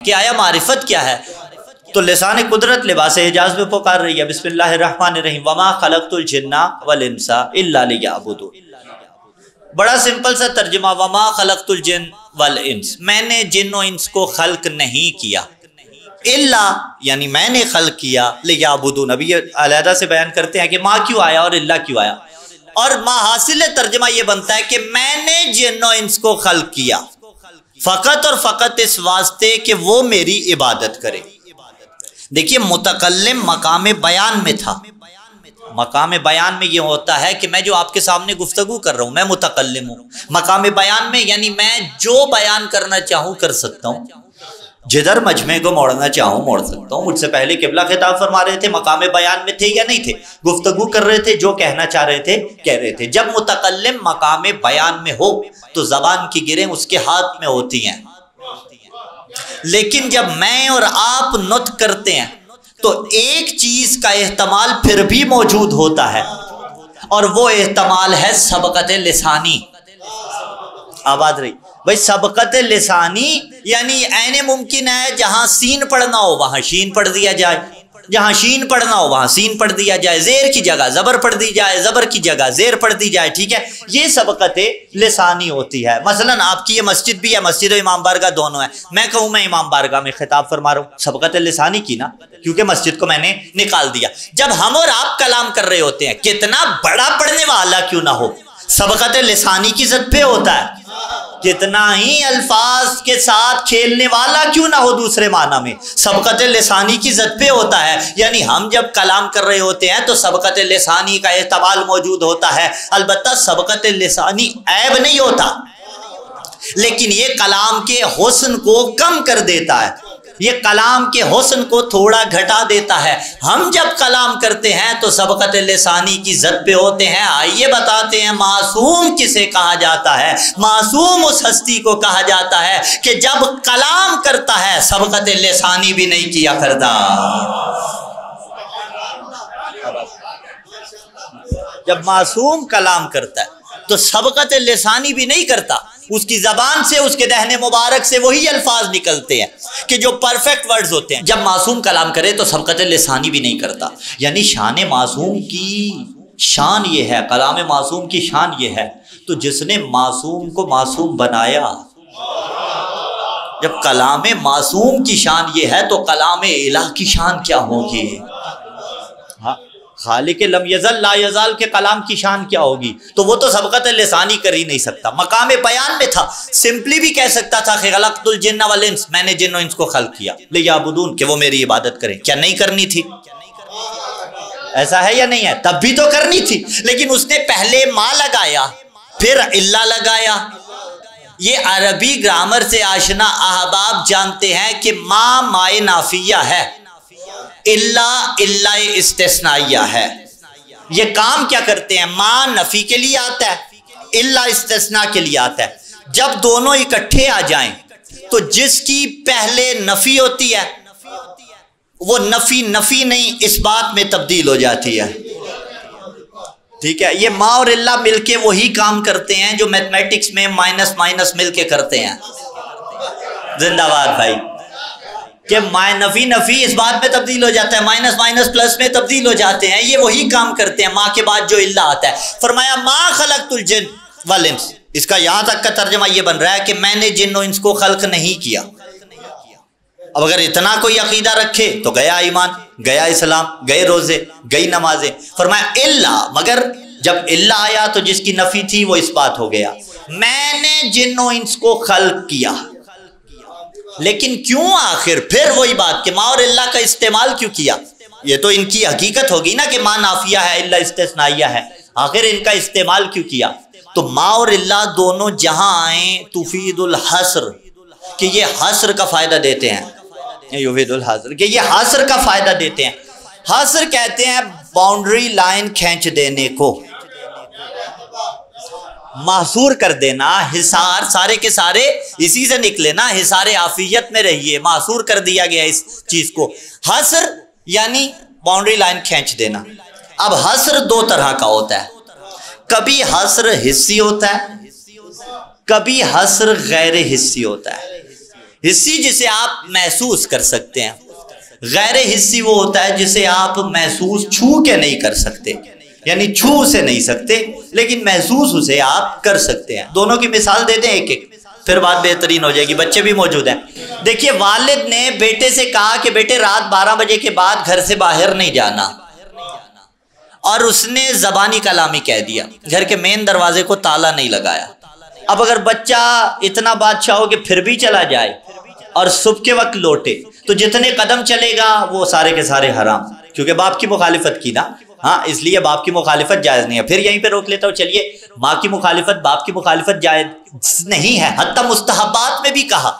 کہ آیا معرفت کیا ہے؟ تو لسان قدرت لباس اعجاز میں پکار رہی ہے بسم اللہ الرحمن الرحیم وما خلقت الجن والانس الا لیعبدون۔ بڑا سمپل سا ترجمہ، وما خلقت الجن والانس، میں نے جن و انس کو خلق نہیں کیا، الا یعنی میں نے خلق کیا، لیعبدون ابھی یہ علیحدہ سے بیان کرتے ہیں کہ ما کیوں آیا اور اللہ کیوں آیا، اور ما حاصل ترجمہ یہ بنتا ہے کہ میں نے جن و انس کو خلق کیا فقط اور فقط اس واسطے کہ وہ میری عبادت کرے۔ دیکھیے متکلم مقام بیان میں تھا، مقام بیان میں یہ ہوتا ہے کہ میں جو آپ کے سامنے گفتگو کر رہا ہوں میں متکلم ہوں، مقام بیان میں یعنی میں جو بیان کرنا چاہوں کر سکتا ہوں، جدھر مجمع کو موڑنا چاہوں موڑ سکتا ہوں۔ مجھ سے پہلے قبلہ خطاب فرما رہے تھے، مقام بیان میں تھے یا نہیں تھے؟ گفتگو کر رہے تھے، جو کہنا چاہ رہے تھے کہہ رہے تھے۔ جب متکلم مقام بیان میں ہو تو زبان کی گریں اس کے ہاتھ میں ہوتی ہیں، لیکن جب میں اور آپ نطق کرتے ہیں تو ایک چیز کا احتمال پھر بھی موجود ہوتا ہے، اور وہ احتمال ہے سبقت لسانی۔ آباد رہی بھائی، سبقت لسانی یعنی عین ممکن ہے جہاں سین پڑھنا ہو وہاں شین پڑھ دیا جائے، جہاں شین پڑھنا ہو وہاں سین پڑھ دیا جائے، زیر کی جگہ زبر پڑھ دی جائے، زبر کی جگہ زیر پڑھ دی جائے، ٹھیک ہے، یہ سبقت لسانی ہوتی ہے۔ مثلا آپ کی یہ مسجد بھی ہے، مسجد و امام بارگاہ دونوں ہے، میں کہوں میں امام بارگاہ میں خطاب فرما رہا ہوں، سبقت لسانی کی نا، کیونکہ مسجد کو میں نے نکال دیا۔ جب ہم اور آپ کلام کر رہے ہوتے ہیں کتنا بڑا پڑھنے والا کیوں نہ ہو، سبقت لسانی کی ضد پہ ہوتا ہے، کتنا ہی الفاظ کے ساتھ کھیلنے والا کیوں نہ ہو دوسرے معنی میں، سبقت لسانی کی ضد پہ ہوتا ہے۔ یعنی ہم جب کلام کر رہے ہوتے ہیں تو سبقت لسانی کا احتمال موجود ہوتا ہے، البتہ سبقت لسانی عیب نہیں ہوتا، لیکن یہ کلام کے حسن کو کم کر دیتا ہے، یہ کلام کے حسن کو تھوڑا گھٹا دیتا ہے۔ ہم جب کلام کرتے ہیں تو سبقت لسانی کی ضد پہ ہوتے ہیں۔ آئیے بتاتے ہیں معصوم کسے کہا جاتا ہے؟ معصوم اس ہستی کو کہا جاتا ہے کہ جب کلام کرتا ہے سبقت لسانی بھی نہیں کیا کرتا۔ جب معصوم کلام کرتا ہے تو سبقت لسانی بھی نہیں کرتا، اس کی زبان سے اس کے دہن مبارک سے وہی الفاظ نکلتے ہیں کہ جو پرفیکٹ ورڈز ہوتے ہیں۔ جب معصوم کلام کرے تو سبقت لسانی بھی نہیں کرتا۔ یعنی شان معصوم کی شان یہ ہے، کلام معصوم کی شان یہ ہے، تو جس نے معصوم کو معصوم بنایا، جب کلام معصوم کی شان یہ ہے تو کلام الہ کی شان کیا ہوگی؟ خالق لم یزل لا یزال کے کلام کی شان کیا ہوگی؟ تو وہ تو سبقت لسانی کر ہی نہیں سکتا، مقام بیان میں تھا، سمپلی بھی کہہ سکتا تھا خلقت الجن والانس، میں نے جن و انس کو خلق کیا لیعبدون کہ وہ میری عبادت کریں۔ کیا نہیں کرنی تھی؟ ایسا ہے یا نہیں ہے؟ تب بھی تو کرنی تھی، لیکن اس نے پہلے ما لگایا پھر اللہ لگایا۔ یہ عربی گرامر سے آشنا احباب جانتے ہیں کہ ما مائے نافیہ ہے، اللہ استثنائیہ ہے۔ یہ کام کیا کرتے ہیں؟ ما نفی کے لیے آتا ہے، اللہ استثناء کے لیے آتا ہے۔ جب دونوں اکٹھے آ جائیں تو جس کی پہلے نفی ہوتی ہے وہ نفی نہیں اس بات میں تبدیل ہو جاتی ہے، ٹھیک ہے۔ یہ ما اور اللہ مل کے وہی کام کرتے ہیں جو میتھمیٹکس میں مائنس مائنس مل کے کرتے ہیں۔ زندہ باد بھائی، کہ نفی اس بات میں تبدیل ہو جاتا ہے، مائنس مائنس پلس میں تبدیل ہو جاتے ہیں، یہ وہی کام کرتے ہیں۔ ماں کے بعد جو اللہ آتا ہے، فرمایا ما خلقت الجن والانس، اس کا یہاں تک کا ترجمہ یہ بن رہا ہے کہ میں نے جن و انس کو خلق نہیں کیا۔ اب اگر اتنا کوئی عقیدہ رکھے تو گیا ایمان، گیا اسلام، گئے روزے، گئی نمازیں۔ فرمایا اللہ، مگر جب اللہ آیا تو جس کی نفی تھی وہ اس بات ہو گیا، میں نے جن و انس کو خلق کیا۔ لیکن کیوں؟ آخر پھر وہی بات کہ ما اور اللہ کا استعمال کیوں کیا؟ یہ تو ان کی حقیقت ہوگی نا کہ ما نافیہ ہے، اللہ استثنائیہ ہے، آخر ان کا استعمال کیوں کیا؟ تو ما اور اللہ دونوں جہاں آئیں تفید الحصر، کہ یہ حصر کا فائدہ دیتے ہیں، یفید الحصر کہ یہ حصر کا فائدہ دیتے ہیں۔ حصر کہتے ہیں باؤنڈری لائن کھینچ دینے کو، محصور کر دینا، حصار، سارے کے سارے اسی سے نکلے نا، حصار عافیت میں رہیے، محصور کر دیا گیا اس چیز کو۔ حصر یعنی باؤنڈری لائن کھینچ دینا۔ اب حصر دو طرح کا ہوتا ہے، کبھی حصر حصی ہوتا ہے، کبھی حصر غیر حصی ہوتا ہے۔ حصی جسے آپ محسوس کر سکتے ہیں، غیر حصی وہ ہوتا ہے جسے آپ محسوس چھو کے نہیں کر سکتے، یعنی چھو اسے نہیں سکتے لیکن محسوس اسے آپ کر سکتے ہیں۔ دونوں کی مثال دے دیں ایک ایک، پھر بات بہترین ہو جائے گی، بچے بھی موجود ہیں۔ دیکھیے والد نے بیٹے سے کہا کہ بیٹے رات 12 بجے کے بعد گھر سے باہر نہیں جانا، اور اس نے زبانی کلامی کہہ دیا، گھر کے مین دروازے کو تالا نہیں لگایا۔ اب اگر بچہ اتنا بادشاہ ہو کہ پھر بھی چلا جائے اور صبح کے وقت لوٹے تو جتنے قدم چلے گا وہ سارے کے سارے حرام، کیونکہ باپ کی مخالفت کی نا، ہاں اس لیے باپ کی مخالفت جائز نہیں ہے۔ پھر یہیں پہ روک لیتا ہوں، چلیے ماں کی مخالفت باپ کی مخالفت جائز نہیں ہے، حتی مستحبات میں بھی کہا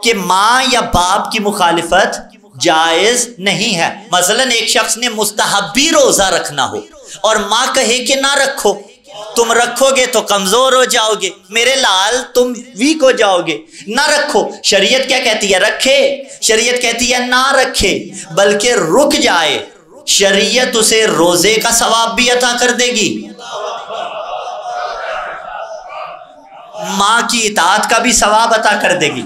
کہ ماں یا باپ کی مخالفت جائز نہیں ہے۔ مثلا ایک شخص نے مستحبی روزہ رکھنا ہو اور ماں کہے کہ نہ رکھو، تم رکھو گے تو کمزور ہو جاؤ گے، میرے لال تم ویک ہو جاؤ گے، نہ رکھو۔ شریعت کیا کہتی ہے؟ رکھے۔ شریعت کہتی ہے نہ رکھے بلکہ رک جائے، شریعت اسے روزے کا ثواب بھی عطا کر دے گی، ماں کی اطاعت کا بھی ثواب عطا کر دے گی۔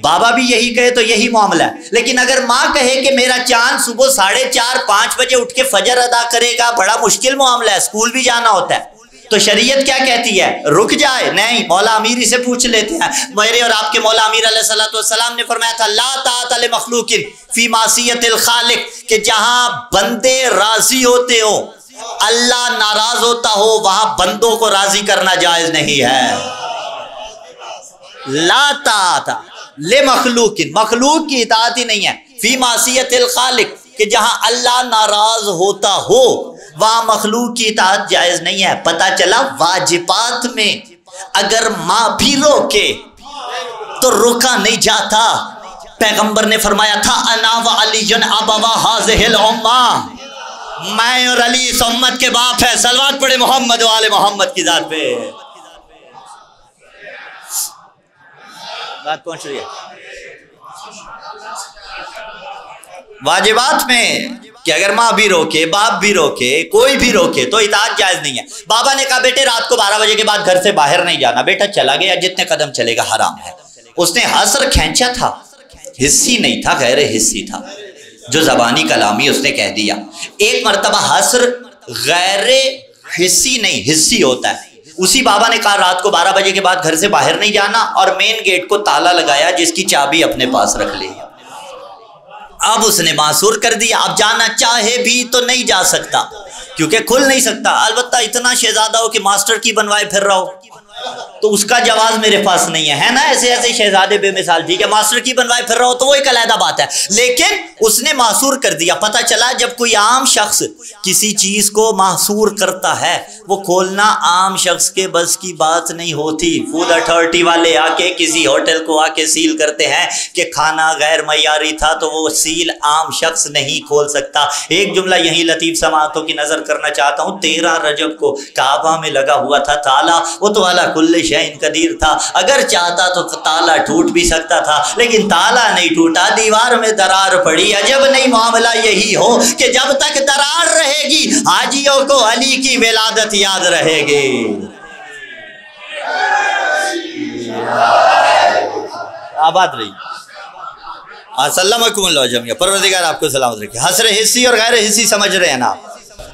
بابا بھی یہی کہے تو یہی معاملہ ہے، لیکن اگر ماں کہے کہ میرا چاند صبح 4:30-5 بجے اٹھ کے فجر ادا کرے گا، بڑا مشکل معاملہ ہے، اسکول بھی جانا ہوتا ہے، تو شریعت کیا کہتی ہے؟ رک جائے۔ نہیں، مولا امیری سے پوچھ لیتے ہیں، میرے اور آپ کے مولا امیر علیہ السلام نے فرمایا تھا لا طاعۃ لمخلوق فی معصیت الخالق، کہ جہاں بندے راضی ہوتے ہوں، اللہ ناراض ہوتا ہو، وہاں بندوں کو راضی کرنا جائز نہیں ہے۔ لا طاعۃ لمخلوق، مخلوق کی اطاعت ہی نہیں ہے، فی معصیت الخالق، کہ جہاں اللہ ناراض ہوتا ہو وہاں مخلوق کی اطاعت جائز نہیں ہے۔ پتہ چلا واجبات میں اگر ماں بھی روکے تو روکا نہیں جاتا۔ پیغمبر نے فرمایا تھا انا و علی ابوا ہذہ الامہ، میں اور علی اس امت کے باپ ہے۔ صلوات پڑھے محمد و آل محمد کی ذات پہ۔ بات پہنچ رہی ہے واجبات میں کہ اگر ماں بھی روکے، باپ بھی روکے، کوئی بھی روکے تو اطاعت جائز نہیں ہے۔ بابا نے کہا بیٹے رات کو 12 بجے کے بعد گھر سے باہر نہیں جانا، بیٹا چلا گیا، جتنے قدم چلے گا حرام ہے۔ اس نے حصر کھینچا تھا، حصی نہیں تھا، غیر حصی تھا، جو زبانی کلامی اس نے کہہ دیا۔ ایک مرتبہ حصر غیر حصی نہیں حصی ہوتا ہے۔ اسی بابا نے کہا رات کو 12 بجے کے بعد گھر سے باہر نہیں جانا، اور مین گیٹ کو تالا لگایا جس کی چابی اپنے پاس رکھ لی۔ اب اس نے معصور کر دیا، اب جانا چاہے بھی تو نہیں جا سکتا کیونکہ کھل نہیں سکتا، البتہ اتنا شہزادہ ہو کہ ماسٹر کی بنوائے پھر رہا ہو تو اس کا جواز میرے پاس نہیں ہے نا، ایسے ایسے شہزادے بے مثال، ٹھیک ہے ماسٹر کی بنوائے پھر رہا ہو تو وہ ایک علیحدہ بات ہے، لیکن اس نے محصور کر دیا۔ پتہ چلا جب کوئی عام شخص کسی چیز کو محصور کرتا ہے وہ کھولنا عام شخص کے بس کی بات نہیں ہوتی۔ فوڈ اتھارٹی والے آ کے کسی ہوٹل کو آ کے سیل کرتے ہیں کہ کھانا غیر معیاری تھا تو وہ سیل عام شخص نہیں کھول سکتا۔ ایک جملہ یہی لطیف سماعتوں کی نظر کرنا چاہتا ہوں، 13 رجب کو کعبہ میں لگا ہوا تھا تالا، وہ تو والا کل شیء قدیر تھا، اگر چاہتا تو تالا ٹوٹ بھی سکتا تھا لیکن تالا نہیں ٹوٹا، دیوار میں درار پڑی۔ عجب نہیں معاملہ یہی ہو کہ جب تک درار رہے گی حاجیوں کو علی کی ولادت یاد رہے گی۔ آباد رہی، سلامکم اللہ جميعا، پروردگار آپ کو سلامت رکھے۔ حصر حصی اور غیر حصی سمجھ رہے ہیں نا؟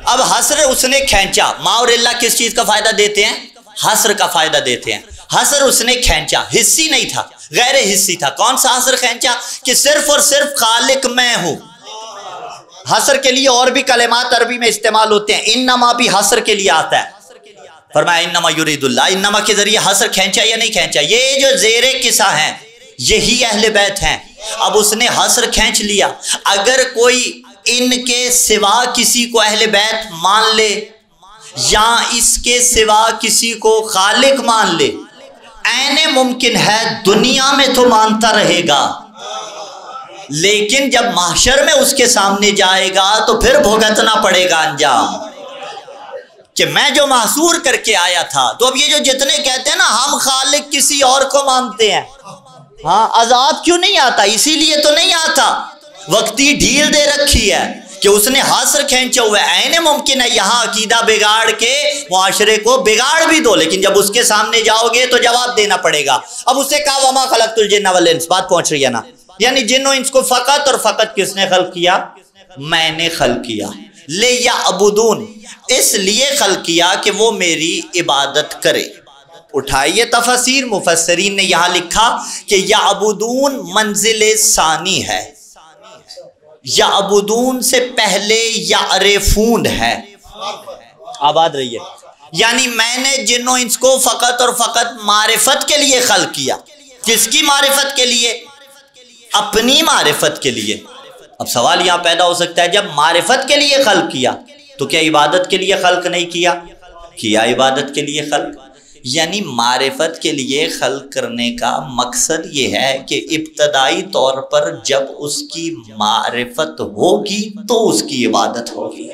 اب حصر اس نے کھینچا، ماں اور اللہ کس چیز کا فائدہ دیتے ہیں؟ حصر کا فائدہ دیتے ہیں۔ حصر اس نے کھینچا، حصی نہیں تھا، غیر حصی تھا۔ کون سا حصر کھینچا؟ کہ صرف اور صرف خالق میں ہوں۔ حصر کے لیے اور بھی کلمات عربی میں استعمال ہوتے ہیں، انما بھی حصر کے لیے آتا ہے۔ فرمایا انما یرید اللہ، انما کے ذریعے حصر کھینچا یا نہیں کھینچا؟ یہ جو زیر قصہ ہیں یہی اہل بیت ہیں۔ اب اس نے حصر کھینچ لیا، اگر کوئی ان کے سوا کسی کو اہل بیت مان لے یا اس کے سوا کسی کو خالق مان لے، عین ممکن ہے دنیا میں تو مانتا رہے گا لیکن جب محشر میں اس کے سامنے جائے گا تو پھر بھگتنا پڑے گا انجام کہ میں جو محصور کر کے آیا تھا۔ تو اب یہ جو جتنے کہتے ہیں نا ہم خالق کسی اور کو مانتے ہیں، ہاں عذاب کیوں نہیں آتا؟ اسی لیے تو نہیں آتا، وقتی ڈھیل دے رکھی ہے کہ اس نے حاصر کھینچا ہوا ہے. عین ممکن ہے یہاں عقیدہ بگاڑ کے معاشرے کو بگاڑ بھی دو، لیکن جب اس کے سامنے جاؤ گے تو جواب دینا پڑے گا. اب اسے کہا وما خلقت الجن والانس، بات پہنچ رہی ہے نا؟ یعنی جن و انس کو فقط اور فقط کس نے خلق کیا؟ میں نے خلق کیا. لیعبدون، اس لیے خلق کیا کہ وہ میری عبادت کرے. اٹھائیے تفسیر، مفسرین نے یہاں لکھا کہ یعبدون منزل ثانی ہے، یعبدون سے پہلے یعرفون ہے. آباد رہیے. یعنی میں نے جن و انس کو فقط اور فقط معرفت کے لیے خلق کیا. کس کی معرفت کے لیے؟ اپنی معرفت کے لیے. اب سوال یہاں پیدا ہو سکتا ہے، جب معرفت کے لیے خلق کیا تو کیا عبادت کے لیے خلق نہیں کیا؟ کیا عبادت کے لیے خلق. یعنی معرفت کے لیے خلق کرنے کا مقصد یہ ہے کہ ابتدائی طور پر جب اس کی معرفت ہوگی تو اس کی عبادت ہوگی.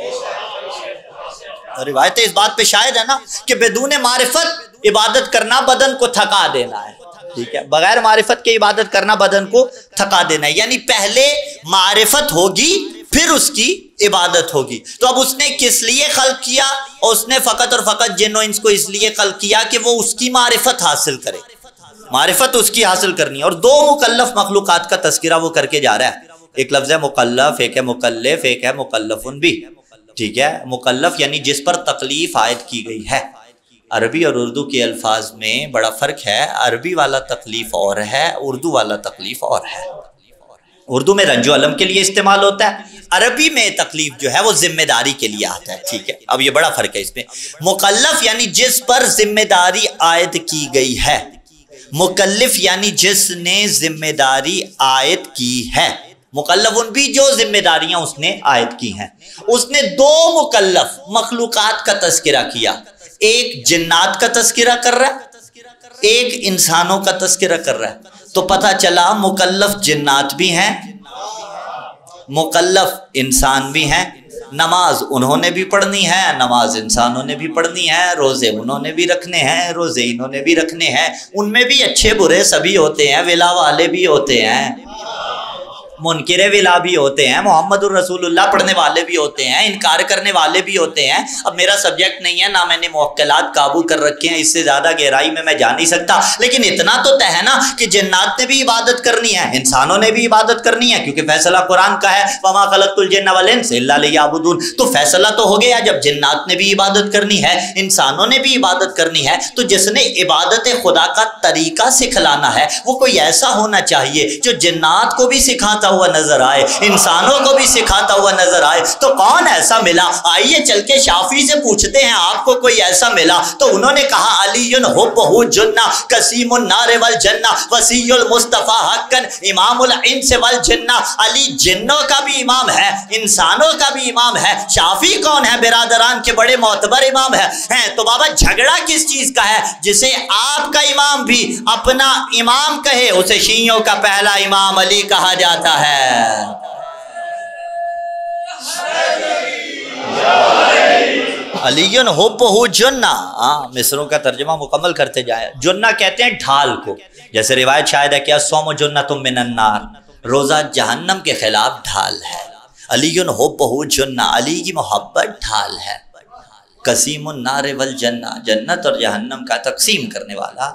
روایتیں اس بات پہ شاہد ہے نا کہ بدون معرفت عبادت کرنا بدن کو تھکا دینا ہے. ٹھیک ہے، بغیر معرفت کے عبادت کرنا بدن کو تھکا دینا ہے. یعنی پہلے معرفت ہوگی پھر اس کی عبادت ہوگی. تو اب اس نے کس لیے خلق کیا؟ اور اس نے فقط اور فقط جن و انس کو اس لیے خلق کیا کہ وہ اس کی معرفت حاصل کرے. معرفت اس کی حاصل کرنی ہے. اور دو مکلف مخلوقات کا تذکرہ وہ کر کے جا رہا ہے. ایک لفظ ہے مکلف، ایک ہے مکلف، ایک ہے مکلفن بھی. ٹھیک ہے، مکلف یعنی جس پر تکلیف عائد کی گئی ہے. عربی اور اردو کے الفاظ میں بڑا فرق ہے. عربی والا تکلیف اور ہے، اردو والا تکلیف اور ہے. اردو میں رنج و الم کے لیے استعمال ہوتا ہے، عربی میں تکلیف جو ہے وہ ذمہ داری کے لیے آتا ہے. ٹھیک ہے، اب یہ بڑا فرق ہے اس میں. مکلف یعنی جس پر ذمہ داری عائد کی گئی ہے، مکلف یعنی جس نے ذمہ داری عائد کی ہے. مکلف ان بھی جو ذمہ داریاں اس نے عائد کی ہیں. اس نے دو مکلف مخلوقات کا تذکرہ کیا. ایک جنات کا تذکرہ کر رہا ہے، ایک انسانوں کا تذکرہ کر رہا ہے. تو پتہ چلا مکلف جنات بھی ہیں، مکلف انسان بھی ہیں. نماز انہوں نے بھی پڑھنی ہے، نماز انسانوں نے بھی پڑھنی ہے. روزے انہوں نے بھی رکھنے ہیں، روزے انہوں نے بھی رکھنے ہیں. ان میں بھی اچھے برے سبھی ہوتے ہیں، ولا والے بھی ہوتے ہیں، منکر ولا بھی ہوتے ہیں، محمد الرسول اللہ پڑھنے والے بھی ہوتے ہیں، انکار کرنے والے بھی ہوتے ہیں. اب میرا سبجیکٹ نہیں ہے، نہ میں نے موکلات قابو کر رکھے ہیں، اس سے زیادہ گہرائی میں جا نہیں سکتا. لیکن اتنا تو طے ہے نا کہ جنات نے بھی عبادت کرنی ہے، انسانوں نے بھی عبادت کرنی ہے، کیونکہ فیصلہ قرآن کا ہے وما خلقت الجن والانس الا لیعبدون. تو فیصلہ تو ہو گیا، جب جنات نے بھی عبادت کرنی ہے، انسانوں نے بھی عبادت کرنی ہے، تو جس نے عبادت خدا کا طریقہ سکھلانا ہے وہ کوئی ایسا ہونا چاہیے جو جنات کو بھی سکھاتا ہوا نظر آئے، انسانوں کو بھی سکھاتا ہوا نظر آئے. تو کون ایسا ملا؟ آئیے چل کے شافعی سے پوچھتے ہیں آپ کو کوئی ایسا ملا. تو انہوں نے کہا علی حبہ جنہ قسیم النار والجنہ وصی المصطفیٰ حقا امام الانس والجنہ. علی جنوں کا بھی امام ہے، انسانوں کا بھی امام ہے. شافعی کون ہے؟ برادران کے بڑے معتبر امام ہیں. تو بابا جھگڑا کس چیز کا ہے؟ جسے آپ کا امام بھی اپنا امام کہے اسے شیعوں کا پہلا امام علی کہا جاتا ہے. علی حبہ جنہ. مصروں کا ترجمہ مکمل کرتے جائیں. جنہ کہتے ہیں ڈھال کو، جیسے روایت شاید ہے کہ الصوم جنۃ من النار، روزہ جہنم کے خلاف ڈھال ہے. علی حبہ جنہ، علی کی محبت ڈھال ہے. قسیم النار والجنہ، جنت اور جہنم کا تقسیم کرنے والا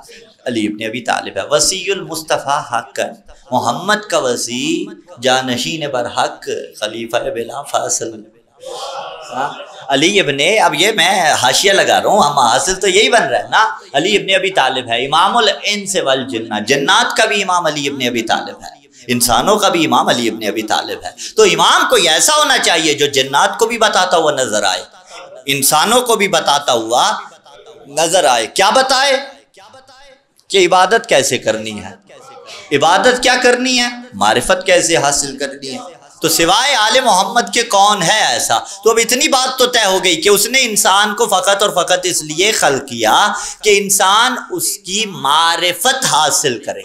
علی ابن ابی طالب ہے. وصی المصطفیٰ حق، محمد کا وصی، جانشین برحق، خلیفہ بلا فاصل. علی ابن، اب یہ میں حاشیہ لگا رہا ہوں، ہم حاصل تو یہی بن رہا ہے نا. علی ابن ابی طالب ہے امام الانس والجنہ، جنات کا بھی امام علی ابن ابی طالب ہے، انسانوں کا بھی امام علی ابن ابی طالب ہے. تو امام کوئی ایسا ہونا چاہیے جو جنات کو بھی بتاتا ہوا نظر آئے، انسانوں کو بھی بتاتا ہوا نظر آئے. کیا بتائے؟ کہ عبادت کیسے کرنی ہے، عبادت کیا کرنی ہے، معرفت کیسے حاصل کرنی ہے. تو سوائے آل محمد کے کون ہے ایسا؟ تو اب اتنی بات تو طے ہو گئی کہ اس نے انسان کو فقط اور فقط اس لیے خلق کیا کہ انسان اس کی معرفت حاصل کرے.